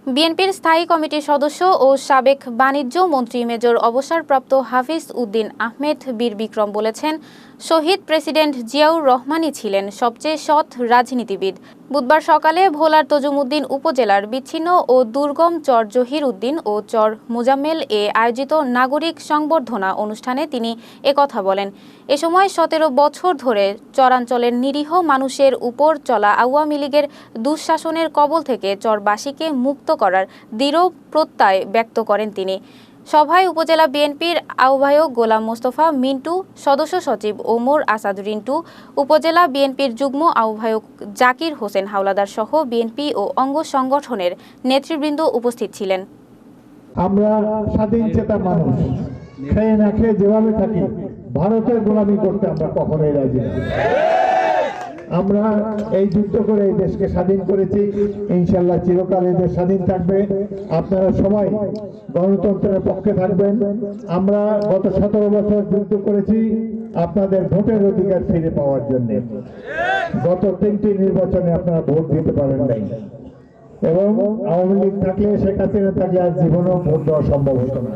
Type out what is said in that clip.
বিএনপির স্থায়ী কমিটির সদস্য ও সাবেক বাণিজ্য মন্ত্রী মেজর অবসরপ্রাপ্ত হাফিজ উদ্দিন আহমেদ বীর বিক্রম বলেছেন, শহীদ প্রেসিডেন্ট জিয়াউর রহমানই ছিলেন সবচেয়ে সৎ রাজনীতিবিদ। বুধবার সকালে ভোলার তজুমুদ্দিন উপজেলার বিচ্ছিন্ন ও দুর্গম চর জহির উদ্দিন ও চর মোজাম্মেল এ আয়োজিত নাগরিক সংবর্ধনা অনুষ্ঠানে তিনি একথা বলেন। এ সময় ১৭ বছর ধরে চরাঞ্চলের নিরীহ মানুষের উপর চলা আওয়ামী লীগের দুঃশাসনের কবল থেকে চরবাসীকে মুক্ত করার দৃঢ় প্রত্যয় ব্যক্ত করেন তিনি। সভায় উপজেলা বিএনপির আহ্বায়ক গোলাম মোস্তফা মিন্টু, সদস্য সচিব ওমর আসাদ রিন্টু, উপজেলা বিএনপির যুগ্ম আহ্বায়ক জাকির হোসেন হাওলাদার সহ বিএনপি ও অঙ্গ সংগঠনের নেতৃবৃন্দ উপস্থিত ছিলেন। আমরা স্বাধীন চেতা মানুষ, খেয়ে না খেয়ে যেভাবে থাকি, ভারতের গোলামি করতে আমরা কখনোই রাজি না। আমরা এই যুদ্ধ করে এই দেশকে স্বাধীন করেছি, ইনশাল্লাহ চিরকাল এই দেশ স্বাধীন থাকবে। আপনারা সবাই গণতন্ত্রের পক্ষে থাকবেন। আমরা গত 17 বছর যুদ্ধ করেছি আপনাদের ভোটের অধিকার ফিরে পাওয়ার জন্য। গত 3টি নির্বাচনে আপনারা ভোট দিতে পারেন নাই, এবং আওয়ামী লীগ থাকলে, শেখ হাসিনা থাকলে আর জীবনেও ভোট দেওয়া সম্ভব হতো না।